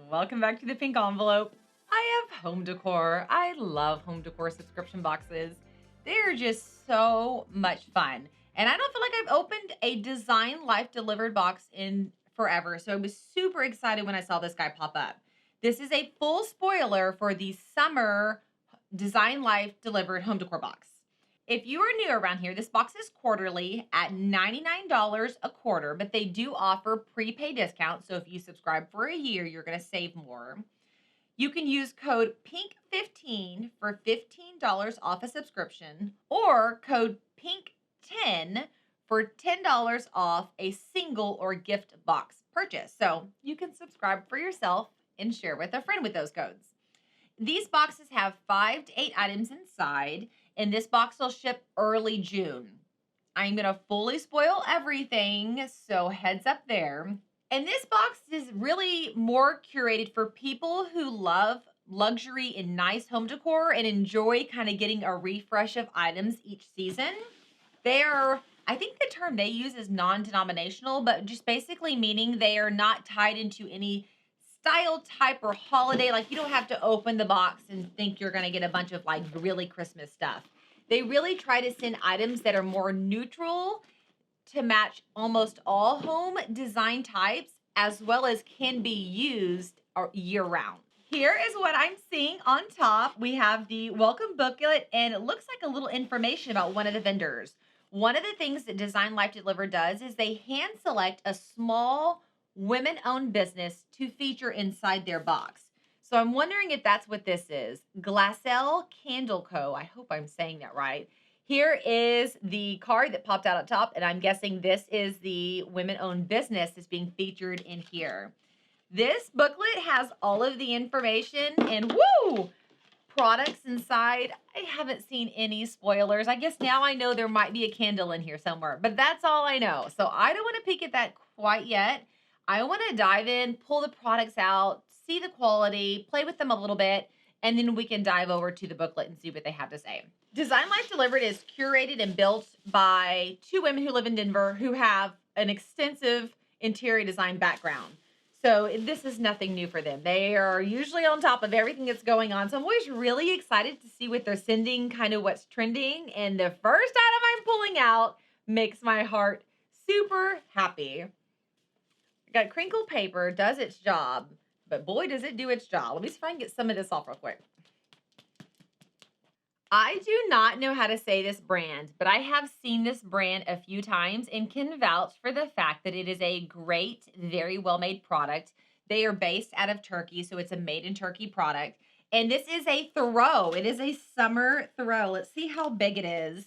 Welcome back to the pink envelope. I have home decor. I love home decor subscription boxes. They're just so much fun. And I don't feel like I've opened a Design Life Delivered box in forever. So I was super excited when I saw this guy pop up. This is a full spoiler for the summer Design Life Delivered home decor box. If you are new around here, this box is quarterly at $99 a quarter, but they do offer prepaid discounts. So if you subscribe for a year, you're going to save more. You can use code PINK15 for $15 off a subscription or code PINK10 for $10 off a single or gift box purchase. So you can subscribe for yourself and share with a friend with those codes. These boxes have 5 to 8 items inside, and this box will ship early June. I'm going to fully spoil everything, so heads up there. And this box is really more curated for people who love luxury and nice home decor and enjoy kind of getting a refresh of items each season. I think the term they use is non-denominational, but just basically meaning they are not tied into any style type or holiday. Like, you don't have to open the box and think you're going to get a bunch of like really Christmas stuff. They really try to send items that are more neutral to match almost all home design types, as well as can be used year round. Here is what I'm seeing on top. We have the welcome booklet, and it looks like a little information about one of the vendors. One of the things that Design Life Delivered does is they hand select a small women-owned business to feature inside their box. So I'm wondering if that's what this is. Glassell Candle Co. I hope I'm saying that right. Here is the card that popped out on top, and I'm guessing this is the women-owned business that's being featured in here. This booklet has all of the information and products inside. I haven't seen any spoilers. I guess now I know there might be a candle in here somewhere, but that's all I know. So I don't want to peek at that quite yet. I want to dive in, pull the products out, see the quality, play with them a little bit, and then we can dive over to the booklet and see what they have to say. Design Life Delivered is curated and built by 2 women who live in Denver who have an extensive interior design background. So this is nothing new for them. They are usually on top of everything that's going on. So I'm always really excited to see what they're sending, kind of what's trending. And the first item I'm pulling out makes my heart super happy. Got crinkle paper, does its job, but boy, does it do its job. Let me see if I can get some of this off real quick. I do not know how to say this brand, but I have seen this brand a few times and can vouch for the fact that it is a great, very well-made product. They are based out of Turkey, so it's a made-in-Turkey product. And this is a throw. It is a summer throw. Let's see how big it is.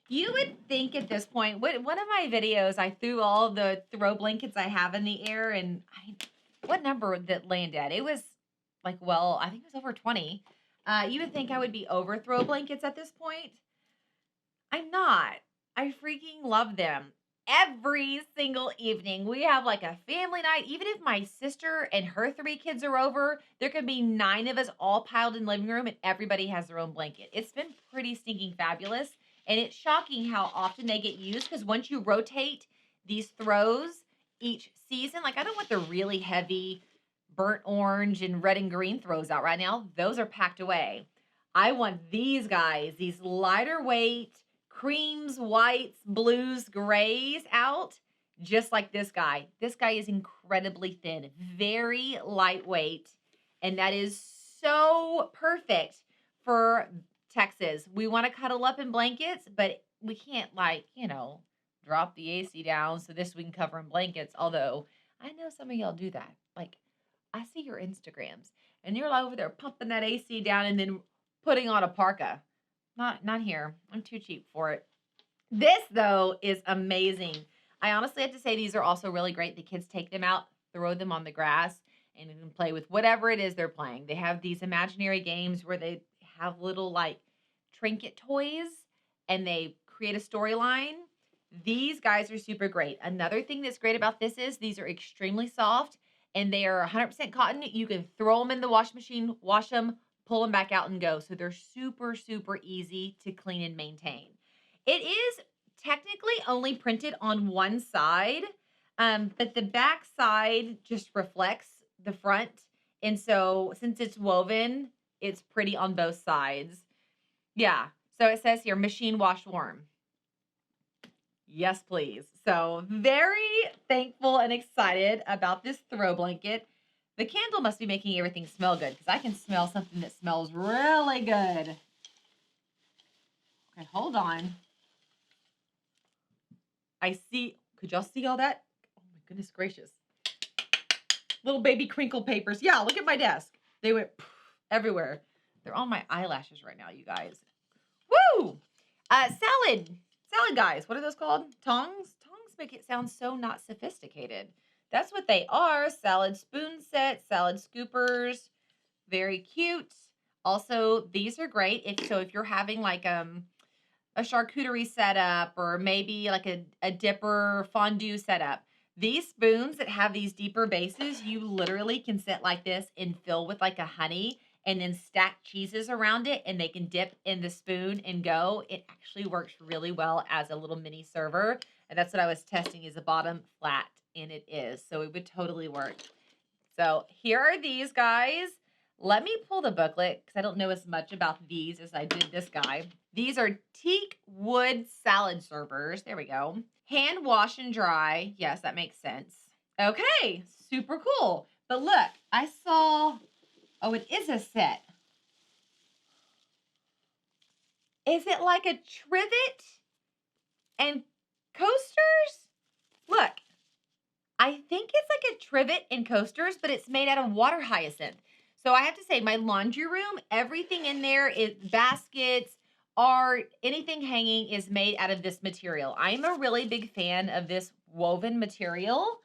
You would think at this point, one of my videos, I threw all the throw blankets I have in the air, and what number that landed? It was like, well, I think it was over 20. You would think I would be over throw blankets at this point. I'm not. I freaking love them. Every single evening, we have like a family night. Even if my sister and her 3 kids are over, there could be 9 of us all piled in the living room and everybody has their own blanket. It's been pretty stinking fabulous. And it's shocking how often they get used, because once you rotate these throws each season, like I don't want the really heavy burnt orange and red and green throws out right now. Those are packed away. I want these guys, these lighter weight creams, whites, blues, grays out, just like this guy. This guy is incredibly thin, very lightweight, and that is so perfect for Texas. We want to cuddle up in blankets, but we can't drop the AC down so this we can cover in blankets. Although I know some of y'all do that. Like, I see your Instagrams and you're over there pumping that AC down and then putting on a parka. Not here. I'm too cheap for it. This though is amazing. I honestly have to say these are also really great. The kids take them out, throw them on the grass, and you can play with whatever it is they're playing. They have these imaginary games where they have little like trinket toys and they create a storyline. These guys are super great. Another thing that's great about this is these are extremely soft and they are 100% cotton. You can throw them in the washing machine, wash them, pull them back out and go. So they're super, super easy to clean and maintain. It is technically only printed on one side, but the back side just reflects the front And so since it's woven, it's pretty on both sides. Yeah. So it says here, machine wash warm. Yes, please. So very thankful and excited about this throw blanket. The candle must be making everything smell good because I can smell something that smells really good. Okay, hold on. I see. Could y'all see all that? Oh my goodness gracious. Little baby crinkle papers. Yeah, look at my desk. They went everywhere. They're on my eyelashes right now, you guys. Woo! Salad. Salad guys. What are those called? Tongs? Tongs make it sound so not sophisticated. That's what they are. Salad spoon set, salad scoopers. Very cute. Also, these are great if you're having like a charcuterie setup or maybe like a dipper fondue setup. These spoons that have these deeper bases, you literally can sit like this and fill with like a honey and then stack cheeses around it and they can dip in the spoon and go. It actually works really well as a little mini server. And that's what I was testing is the bottom flat and it is. So it would totally work. So here are these guys. Let me pull the booklet because I don't know as much about these as I did this guy. These are teak wood salad servers. There we go. Hand wash and dry. Yes, that makes sense. Okay, super cool. But look, I saw, oh, it is a set. Is it like a trivet and coasters? Look, I think it's like a trivet and coasters, but it's made out of water hyacinth. So I have to say, my laundry room, everything in there is baskets, art, anything hanging is made out of this material. I'm a really big fan of this woven material.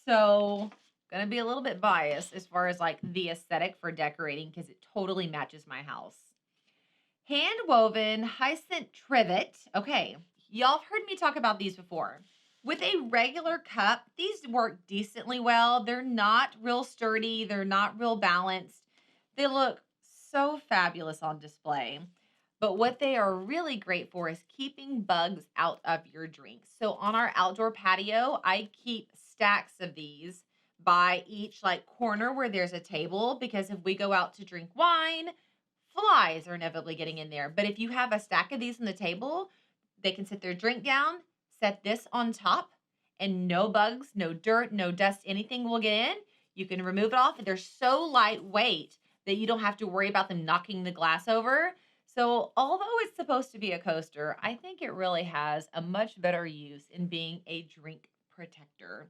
So gonna be a little bit biased as far as like the aesthetic for decorating because it totally matches my house. Hand woven hyacinth trivet. Okay, y'all have heard me talk about these before. With a regular cup, these work decently well. They're not real sturdy. They're not real balanced. They look so fabulous on display. But what they are really great for is keeping bugs out of your drinks. So on our outdoor patio, I keep stacks of these by each like corner where there's a table because if we go out to drink wine, flies are inevitably getting in there. But if you have a stack of these on the table, they can sit their drink down, set this on top, and no bugs, no dirt, no dust, anything will get in. You can remove it off. They're so lightweight that you don't have to worry about them knocking the glass over. So although it's supposed to be a coaster, I think it really has a much better use in being a drink protector.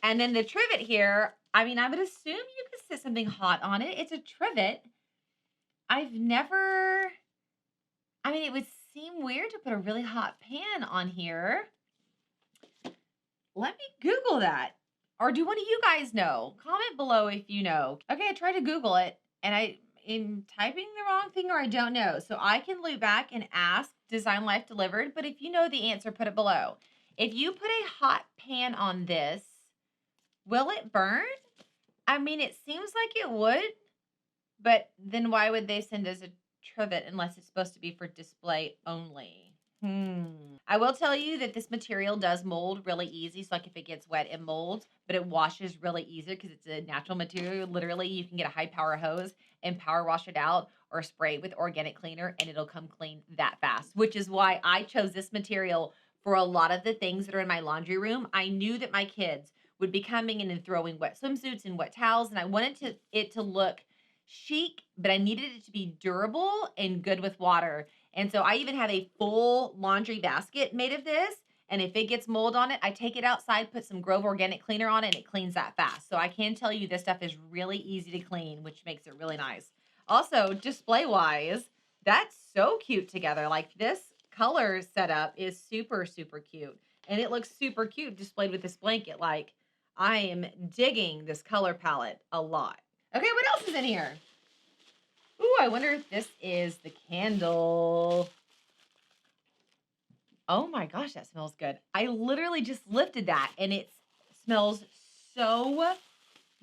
And then the trivet here, I mean, I would assume you could sit something hot on it. It's a trivet. I've never, I mean, it would seem weird to put a really hot pan on here. Let me Google that. Or do one of you guys know? Comment below if you know. Okay, I tried to Google it and I am typing the wrong thing or I don't know. So I can loop back and ask Design Life Delivered, but if you know the answer, put it below. If you put a hot pan on this, will it burn? I mean, it seems like it would, but then why would they send us a trivet unless it's supposed to be for display only? I will tell you that this material does mold really easy. So like if it gets wet, it molds, but it washes really easy because it's a natural material. Literally, you can get a high power hose and power wash it out or spray it with organic cleaner and it'll come clean that fast, which is why I chose this material for a lot of the things that are in my laundry room. I knew that my kids would be coming in and throwing wet swimsuits and wet towels, and I wanted it to look chic, but I needed it to be durable and good with water. And so I even have a full laundry basket made of this. And if it gets mold on it, I take it outside, put some Grove organic cleaner on it, and it cleans that fast. So I can tell you this stuff is really easy to clean, which makes it really nice. Also, display wise, that's so cute together. Like this color setup is super, super cute. And it looks super cute displayed with this blanket. Like I am digging this color palette a lot. Okay, what else is in here? Ooh, I wonder if this is the candle. Oh my gosh, that smells good. I literally just lifted that and it smells so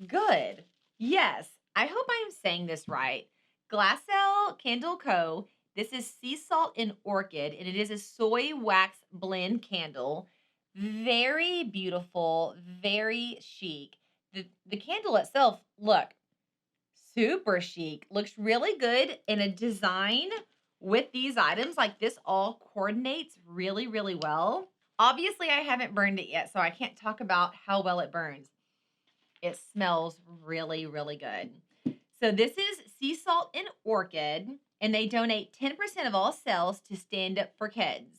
good. Yes, I hope I'm saying this right. Glassell Candle Co. This is sea salt and orchid, and it is a soy wax blend candle. Very beautiful, very chic. The candle itself, look, super chic. Looks really good in a design with these items. Like this all coordinates really, really well. Obviously, I haven't burned it yet, so I can't talk about how well it burns. It smells really, really good. So this is sea salt and orchid, and they donate 10% of all sales to StandUp For Kids,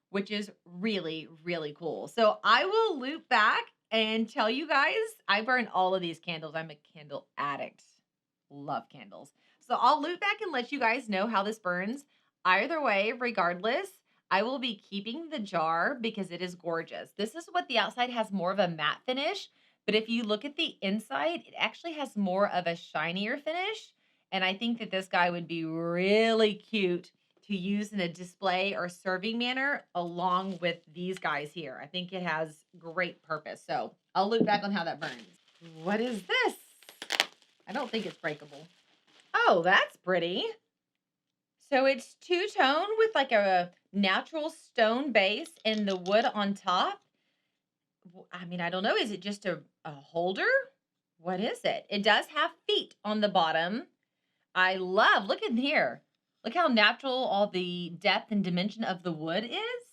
which is really, really cool. So I will loop back and tell you guys, I burn all of these candles. I'm a candle addict. Love candles. So I'll loop back and let you guys know how this burns. Either way, regardless, I will be keeping the jar because it is gorgeous. This is what the outside has more of a matte finish, but if you look at the inside, it actually has more of a shinier finish. And I think that this guy would be really cute to use in a display or serving manner along with these guys here. I think it has great purpose. So I'll look back on how that burns. What is this? I don't think it's breakable. Oh, that's pretty. So it's two-tone with like a natural stone base and the wood on top. I mean, I don't know. Is it just a holder? What is it? It does have feet on the bottom. I love, look in here. Look how natural all the depth and dimension of the wood is.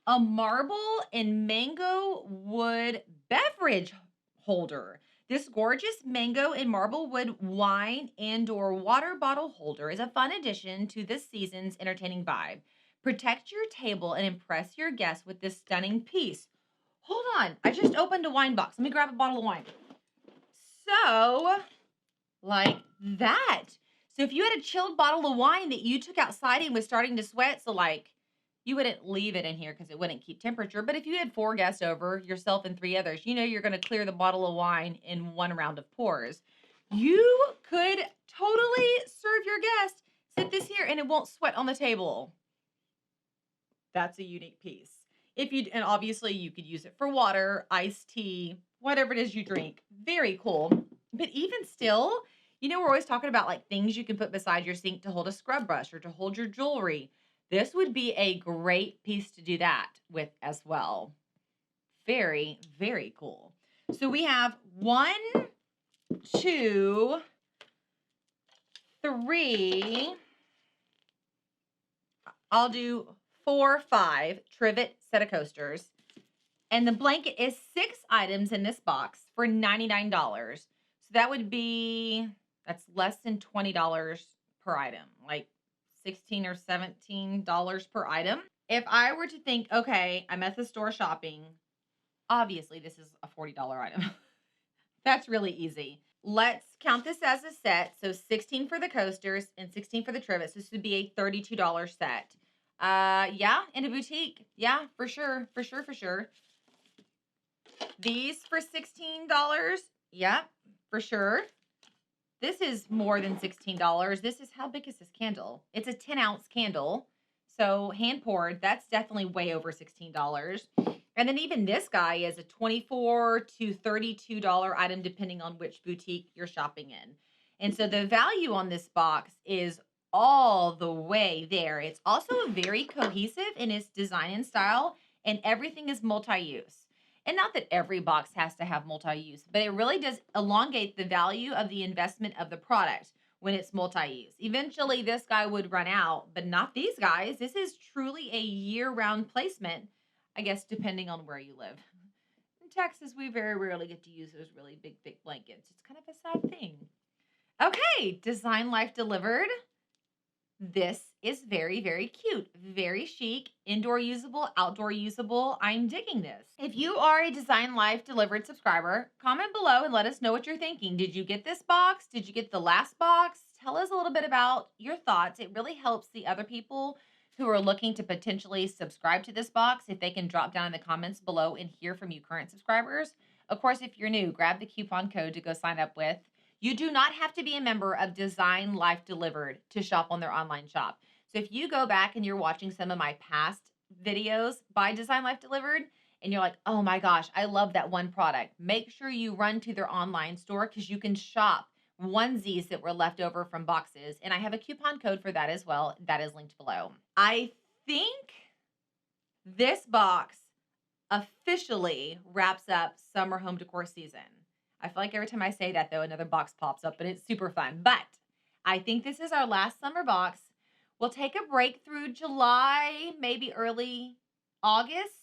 A marble and mango wood beverage holder. This gorgeous mango and marble wood wine and/or water bottle holder is a fun addition to this season's entertaining vibe. Protect your table and impress your guests with this stunning piece. Hold on, I just opened a wine box. Let me grab a bottle of wine. So, like that. So if you had a chilled bottle of wine that you took outside and was starting to sweat, so like you wouldn't leave it in here because it wouldn't keep temperature. But if you had 4 guests over, yourself and 3 others, you know you're going to clear the bottle of wine in 1 round of pours. You could totally serve your guest, sit this here, and it won't sweat on the table. That's a unique piece. And obviously you could use it for water, iced tea, whatever it is you drink. Very cool. But even still, you know, we're always talking about like things you can put beside your sink to hold a scrub brush or to hold your jewelry. This would be a great piece to do that with as well. Very, very cool. So we have 1, 2, 3. I'll do 4, 5 Trivet set of coasters. And the blanket is 6 items in this box for $99. So that would be, that's less than $20 per item, like $16 or $17 per item. If I were to think, okay, I'm at the store shopping, obviously this is a $40 item. That's really easy. Let's count this as a set. So 16 for the coasters and 16 for the Trivet. So this would be a $32 set. Yeah, in a boutique. Yeah, for sure. For sure, for sure. These for $16. Yeah, for sure. This is more than $16. This is, how big is this candle? It's a 10-ounce candle. So hand poured, that's definitely way over $16. And then even this guy is a $24 to $32 item, depending on which boutique you're shopping in. And so the value on this box is all the way there. It's also very cohesive in its design and style, and everything is multi-use. And not that every box has to have multi-use, but it really does elongate the value of the investment of the product when it's multi-use. Eventually, this guy would run out, but not these guys. This is truly a year-round placement, I guess, depending on where you live. In Texas, we very rarely get to use those really big, thick blankets. It's kind of a sad thing. Okay, Design Life Delivered. This is very, very cute, very chic, indoor usable, outdoor usable. I'm digging this. If you are a Design Life Delivered subscriber, comment below and let us know what you're thinking. Did you get this box? Did you get the last box? Tell us a little bit about your thoughts. It really helps the other people who are looking to potentially subscribe to this box if they can drop down in the comments below and hear from you current subscribers. Of course, if you're new, grab the coupon code to go sign up with. You do not have to be a member of Design Life Delivered to shop on their online shop. So if you go back and you're watching some of my past videos by Design Life Delivered and you're like, oh my gosh, I love that one product, make sure you run to their online store because you can shop onesies that were left over from boxes. And I have a coupon code for that as well. That is linked below. I think this box officially wraps up summer home decor season. I feel like every time I say that, though, another box pops up, but it's super fun. But I think this is our last summer box. We'll take a break through July, maybe early August.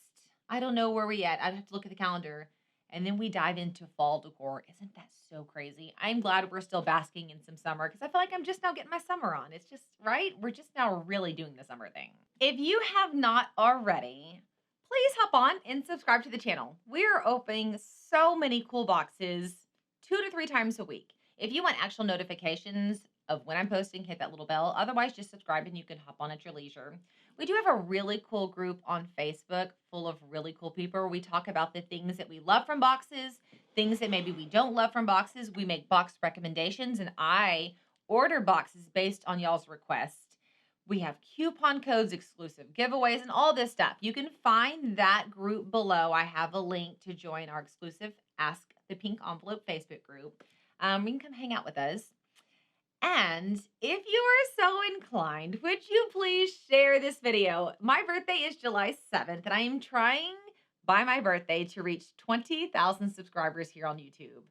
I don't know where we at. I'd have to look at the calendar. And then we dive into fall decor. Isn't that so crazy? I'm glad we're still basking in some summer because I feel like I'm just now getting my summer on. It's just, right? We're just now really doing the summer thing. If you have not already, please hop on and subscribe to the channel. We're opening so many cool boxes 2 to 3 times a week. If you want actual notifications of when I'm posting, hit that little bell. Otherwise, just subscribe and you can hop on at your leisure. We do have a really cool group on Facebook full of really cool people. We talk about the things that we love from boxes, things that maybe we don't love from boxes. We make box recommendations, and I order boxes based on y'all's requests. We have coupon codes, exclusive giveaways, and all this stuff. You can find that group below. I have a link to join our exclusive Ask the Pink Envelope Facebook group. You can come hang out with us. And if you are so inclined, would you please share this video? My birthday is July 7th, and I am trying by my birthday to reach 20,000 subscribers here on YouTube.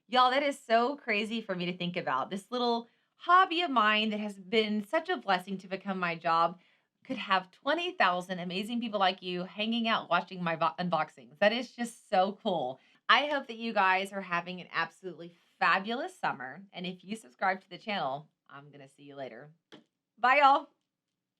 Y'all, that is so crazy for me to think about. This little hobby of mine that has been such a blessing to become my job could have 20,000 amazing people like you hanging out watching my unboxings. That is just so cool. I hope that you guys are having an absolutely fabulous summer. And if you subscribe to the channel, I'm going to see you later. Bye, y'all.